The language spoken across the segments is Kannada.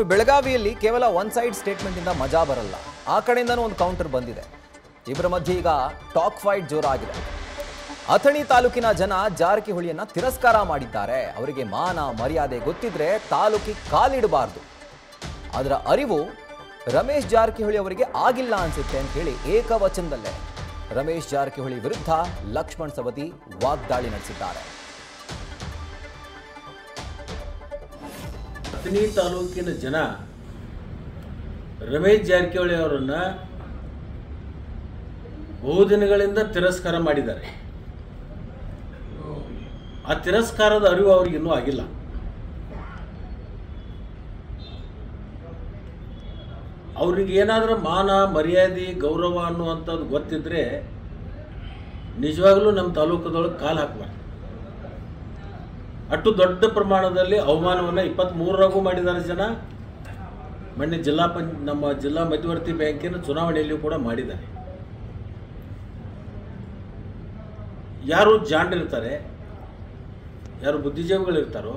ಬೆಳಗಾವಿಯಲ್ಲಿ ಕೇವಲ ಒನ್ ಸೈಡ್ ಸ್ಟೇಟ್ಮೆಂಟ್ ಇಂದ ಮಜಾ ಬರಲ್ಲ. ಆ ಕಡೆಯಿಂದನೂ ಒಂದು ಕೌಂಟರ್ ಬಂದಿದೆ. ಇಬ್ಬರ ಮಧ್ಯೆ ಈಗ ಟಾಕ್ ಫೈಟ್ ಜೋರಾಗಿದೆ. ಅಥಣಿ ತಾಲೂಕಿನ ಜನ ಜಾರಕಿಹೊಳಿಯನ್ನ ತಿರಸ್ಕಾರ ಮಾಡಿದ್ದಾರೆ. ಅವರಿಗೆ ಮಾನ ಮರ್ಯಾದೆ ಗೊತ್ತಿದ್ರೆ ತಾಲೂಕಿಗೆ ಕಾಲಿಡಬಾರದು. ಅದರ ಅರಿವು ರಮೇಶ್ ಜಾರಕಿಹೊಳಿ ಅವರಿಗೆ ಆಗಿಲ್ಲ ಅನ್ಸುತ್ತೆ ಅಂತ ಹೇಳಿ ಏಕವಚನದಲ್ಲೇ ರಮೇಶ್ ಜಾರಕಿಹೊಳಿ ವಿರುದ್ಧ ಲಕ್ಷ್ಮಣ್ ಸವದಿ ವಾಗ್ದಾಳಿ ನಡೆಸಿದ್ದಾರೆ. ಅಥಣಿ ತಾಲೂಕಿನ ಜನ ರಮೇಶ್ ಜಾರಕಿಹೊಳಿ ಅವರನ್ನ ಬಹುದಿನಗಳಿಂದ ತಿರಸ್ಕಾರ ಮಾಡಿದ್ದಾರೆ. ಆ ತಿರಸ್ಕಾರದ ಅರಿವು ಅವ್ರಿಗೆ ಇನ್ನೂ ಆಗಿಲ್ಲ. ಅವ್ರಿಗೆ ಏನಾದರೂ ಮಾನ ಮರ್ಯಾದೆ ಗೌರವ ಅನ್ನುವಂಥದ್ದು ಗೊತ್ತಿದ್ರೆ ನಿಜವಾಗ್ಲೂ ನಮ್ಮ ತಾಲೂಕದೊಳಗೆ ಕಾಲು ಹಾಕಬಾರ್ದು. ಅಷ್ಟು ದೊಡ್ಡ ಪ್ರಮಾಣದಲ್ಲಿ ಅವಮಾನವನ್ನು 23ರಾಗೂ ಮಾಡಿದ್ದಾರೆ ಜನ. ಮೊನ್ನೆ ನಮ್ಮ ಜಿಲ್ಲಾ ಮಧ್ಯವರ್ತಿ ಬ್ಯಾಂಕಿನ ಚುನಾವಣೆಯಲ್ಲಿಯೂ ಕೂಡ ಮಾಡಿದ್ದಾರೆ. ಯಾರು ಜಾಣರಿರ್ತಾರೆ, ಯಾರು ಬುದ್ಧಿಜೀವಿಗಳಿರ್ತಾರೋ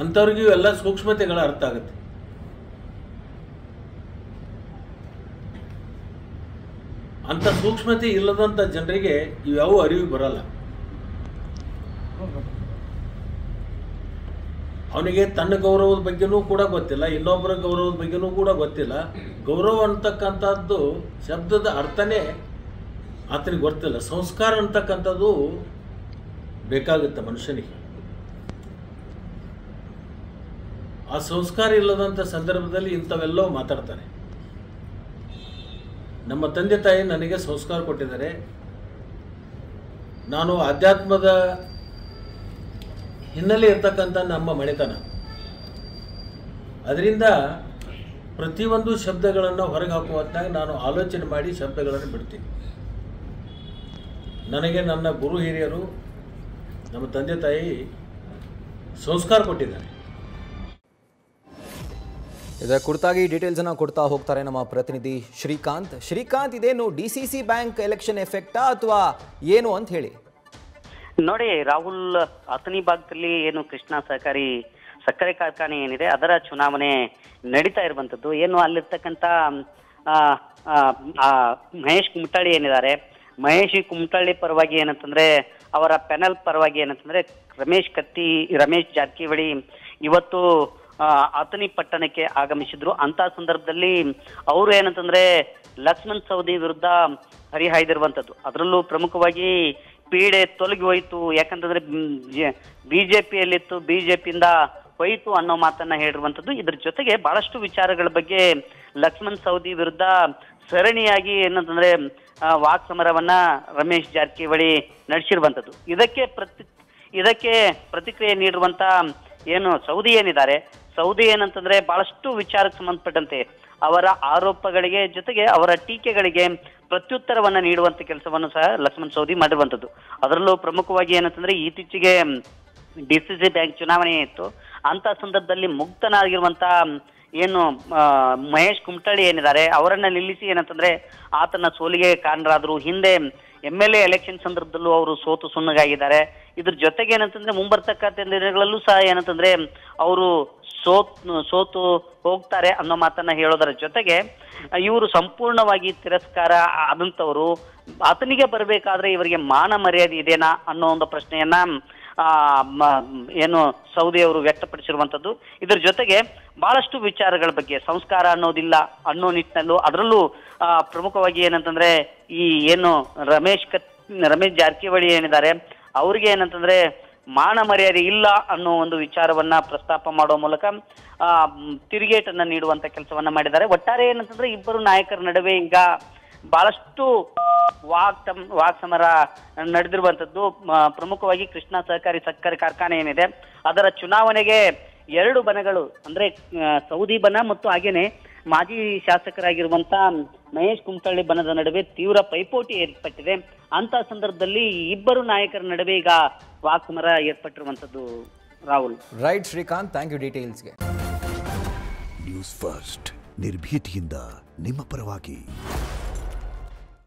ಅಂಥವ್ರಿಗೂ ಎಲ್ಲ ಸೂಕ್ಷ್ಮತೆಗಳ ಅರ್ಥ ಆಗುತ್ತೆ. ಅಂಥ ಸೂಕ್ಷ್ಮತೆ ಇಲ್ಲದಂಥ ಜನರಿಗೆ ಇವ್ಯಾವ ಅರಿವು ಬರಲ್ಲ. ಅವನಿಗೆ ತನ್ನ ಗೌರವದ ಬಗ್ಗೆನೂ ಕೂಡ ಗೊತ್ತಿಲ್ಲ, ಇನ್ನೊಬ್ಬರ ಗೌರವದ ಬಗ್ಗೆನೂ ಕೂಡ ಗೊತ್ತಿಲ್ಲ. ಗೌರವ ಅಂತಕ್ಕಂಥದ್ದು ಶಬ್ದದ ಅರ್ಥನೇ ಆತನಿಗೆ ಗೊತ್ತಿಲ್ಲ. ಸಂಸ್ಕಾರ ಅಂತಕ್ಕಂಥದ್ದು ಬೇಕಾಗುತ್ತೆ ಮನುಷ್ಯನಿಗೆ. ಆ ಸಂಸ್ಕಾರ ಇಲ್ಲದಂಥ ಸಂದರ್ಭದಲ್ಲಿ ಇಂಥವೆಲ್ಲವೂ ಮಾತಾಡ್ತಾರೆ. ನಮ್ಮ ತಂದೆ ತಾಯಿ ನನಗೆ ಸಂಸ್ಕಾರ ಕೊಟ್ಟಿದ್ದಾರೆ. ನಾನು ಆಧ್ಯಾತ್ಮದ ಹಿನ್ನೆಲೆ ಇರ್ತಕ್ಕಂಥ ನಮ್ಮ ಮನೆತನ, ಅದರಿಂದ ಪ್ರತಿಯೊಂದು ಶಬ್ದಗಳನ್ನು ಹೊರಗೆ ಹಾಕುವ ಹೊತ್ತಾಗ ನಾನು ಆಲೋಚನೆ ಮಾಡಿ ಶಬ್ದಗಳನ್ನು ಬಿಡ್ತೀನಿ. ನನಗೆ ನನ್ನ ಗುರು ಹಿರಿಯರು, ನಮ್ಮ ತಂದೆ ತಾಯಿ ಸಂಸ್ಕಾರ ಕೊಟ್ಟಿದ್ದಾರೆ. ಇದರ ಕುರಿತಾಗಿ ಡೀಟೇಲ್ಸ್ ಅನ್ನು ಕೊಡ್ತಾ ಹೋಗ್ತಾರೆ ನಮ್ಮ ಪ್ರತಿನಿಧಿ ಶ್ರೀಕಾಂತ್. ಇದೇನು DCC ಬ್ಯಾಂಕ್ ಎಲೆಕ್ಷನ್ ಎಫೆಕ್ಟಾ ಅಥವಾ ಏನು ಅಂತ ಹೇಳಿ. ನೋಡಿ ರಾಹುಲ್, ಅಥಣಿ ಭಾಗದಲ್ಲಿ ಏನು ಕೃಷ್ಣ ಸಹಕಾರಿ ಸಕ್ಕರೆ ಕಾರ್ಖಾನೆ ಏನಿದೆ ಅದರ ಚುನಾವಣೆ ನಡೀತಾ ಇರುವಂತದ್ದು. ಏನು ಅಲ್ಲಿರ್ತಕ್ಕಂಥ ಮಹೇಶ್ ಕುಮಟಳ್ಳಿ ಏನಿದ್ದಾರೆ, ಮಹೇಶ್ ಕುಮಟಳ್ಳಿ ಪರವಾಗಿ ಏನಂತಂದ್ರೆ ಅವರ ಪ್ಯಾನಲ್ ಪರವಾಗಿ ಏನಂತಂದ್ರೆ ರಮೇಶ್ ಜಾರಕಿಹೊಳಿ ಇವತ್ತು ಅಥಣಿ ಪಟ್ಟಣಕ್ಕೆ ಆಗಮಿಸಿದ್ರು. ಅಂತ ಸಂದರ್ಭದಲ್ಲಿ ಅವರು ಏನಂತಂದ್ರೆ ಲಕ್ಷ್ಮಣ್ ಸವದಿ ವಿರುದ್ಧ ಹರಿಹಾಯ್ದಿರುವಂತದ್ದು. ಅದರಲ್ಲೂ ಪ್ರಮುಖವಾಗಿ ಪೀಡೆ ತೊಲಗಿ ಹೋಯಿತು, ಯಾಕಂತಂದ್ರೆ ಬಿಜೆಪಿಯಲ್ಲಿತ್ತು, ಬಿಜೆಪಿಯಿಂದ ಹೋಯಿತು ಅನ್ನೋ ಮಾತನ್ನ ಹೇಳಿರುವಂತದ್ದು. ಇದ್ರ ಜೊತೆಗೆ ಬಹಳಷ್ಟು ವಿಚಾರಗಳ ಬಗ್ಗೆ ಲಕ್ಷ್ಮಣ್ ಸವದಿ ವಿರುದ್ಧ ಸರಣಿಯಾಗಿ ಏನಂತಂದ್ರೆ ವಾಕ್ ಸಮರವನ್ನ ರಮೇಶ್ ಜಾರಕಿಹೊಳಿ ನಡೆಸಿರುವಂತದ್ದು. ಇದಕ್ಕೆ ಪ್ರತಿಕ್ರಿಯೆ ನೀಡಿರುವಂತ ಏನು ಸೌದಿ ಏನಿದ್ದಾರೆ, ಸೌದಿ ಏನಂತಂದ್ರೆ ಬಹಳಷ್ಟು ವಿಚಾರಕ್ಕೆ ಸಂಬಂಧಪಟ್ಟಂತೆ ಅವರ ಆರೋಪಗಳಿಗೆ ಜೊತೆಗೆ ಅವರ ಟೀಕೆಗಳಿಗೆ ಪ್ರತ್ಯುತ್ತರವನ್ನ ನೀಡುವಂತ ಕೆಲಸವನ್ನು ಸಹ ಲಕ್ಷ್ಮಣ್ ಸವದಿ ಮಾಡಿರುವಂತದ್ದು. ಅದರಲ್ಲೂ ಪ್ರಮುಖವಾಗಿ ಏನಂತಂದ್ರೆ ಇತ್ತೀಚೆಗೆ DCC ಬ್ಯಾಂಕ್ ಚುನಾವಣೆ ಇತ್ತು. ಅಂತ ಸಂದರ್ಭದಲ್ಲಿ ಮುಕ್ತನಾಗಿರುವಂತ ಏನು ಮಹೇಶ್ ಕುಮಟಳ್ಳಿ ಏನಿದ್ದಾರೆ ಅವರನ್ನ ನಿಲ್ಲಿಸಿ ಏನಂತಂದ್ರೆ ಆತನ ಸೋಲಿಗೆ ಕಾರಣರಾದ್ರು. ಹಿಂದೆ MLA ಎಲೆಕ್ಷನ್ ಸಂದರ್ಭದಲ್ಲೂ ಅವರು ಸೋತು ಸುಣ್ಣಗಾಗಿದ್ದಾರೆ. ಇದ್ರ ಜೊತೆಗೆ ಏನಂತಂದ್ರೆ ಮುಂಬರ್ತಕ್ಕಂಥ ದಿನಗಳಲ್ಲೂ ಸಹ ಏನಂತಂದ್ರೆ ಅವರು ಸೋತು ಹೋಗ್ತಾರೆ ಅನ್ನೋ ಮಾತನ್ನ ಹೇಳೋದರ ಜೊತೆಗೆ ಇವರು ಸಂಪೂರ್ಣವಾಗಿ ತಿರಸ್ಕಾರ ಆದಂತವರು. ಆತನಿಗೆ ಬರಬೇಕಾದ್ರೆ ಇವರಿಗೆ ಮಾನ ಮರ್ಯಾದೆ ಇದೆನಾ ಅನ್ನೋ ಒಂದು ಪ್ರಶ್ನೆಯನ್ನ ಏನು ಸೌದಿ ಅವರು ವ್ಯಕ್ತಪಡಿಸಿರುವಂತದ್ದು. ಇದ್ರ ಜೊತೆಗೆ ಬಹಳಷ್ಟು ವಿಚಾರಗಳ ಬಗ್ಗೆ ಸಂಸ್ಕಾರ ಅನ್ನೋದಿಲ್ಲ ಅನ್ನೋ ನಿಟ್ಟಿನಲ್ಲೂ, ಅದರಲ್ಲೂ ಪ್ರಮುಖವಾಗಿ ಏನಂತಂದ್ರೆ ಈ ಏನು ರಮೇಶ್ ಜಾರಕಿಹೊಳಿ ಏನಿದ್ದಾರೆ ಅವ್ರಿಗೆ ಏನಂತಂದ್ರೆ ಮಾನ ಮರ್ಯಾದೆ ಇಲ್ಲ ಅನ್ನೋ ಒಂದು ವಿಚಾರವನ್ನ ಪ್ರಸ್ತಾಪ ಮಾಡುವ ಮೂಲಕ ತಿರುಗೇಟನ್ನ ನೀಡುವಂತ ಕೆಲಸವನ್ನ ಮಾಡಿದ್ದಾರೆ. ಒಟ್ಟಾರೆ ಏನಂತಂದ್ರೆ ಇಬ್ಬರು ನಾಯಕರ ನಡುವೆ ಈಗ ಬಹಳಷ್ಟು ವಾಕ್ ಸಮರ ನಡೆದಿರುವಂತದ್ದು. ಪ್ರಮುಖವಾಗಿ ಕೃಷ್ಣ ಸಹಕಾರಿ ಸಕ್ಕರೆ ಕಾರ್ಖಾನೆ ಏನಿದೆ ಅದರ ಚುನಾವಣೆಗೆ 2 ಬಣಗಳು ಅಂದ್ರೆ ಸೌದಿ ಬಣ ಮತ್ತು ಹಾಗೇನೆ ಮಾಜಿ ಶಾಸಕರಾಗಿರುವಂತ ಮಹೇಶ್ ಕುಮಟಳ್ಳಿ ಬಣದ ನಡುವೆ ತೀವ್ರ ಪೈಪೋಟಿ ಏರ್ಪಟ್ಟಿದೆ. ಅಂತ ಸಂದರ್ಭದಲ್ಲಿ ಇಬ್ಬರು ನಾಯಕರ ನಡುವೆ ಈಗ ವಾಕ್ ಸಮರ ಏರ್ಪಟ್ಟಿರುವಂತದ್ದು. Rahul. Right Srikanth, thank you ಡೀಟೇಲ್ಸ್ಗೆ. ನ್ಯೂಸ್ ಫಸ್ಟ್ ನಿರ್ಭೀತಿಯಿಂದ ನಿಮ್ಮ ಪರವಾಗಿ.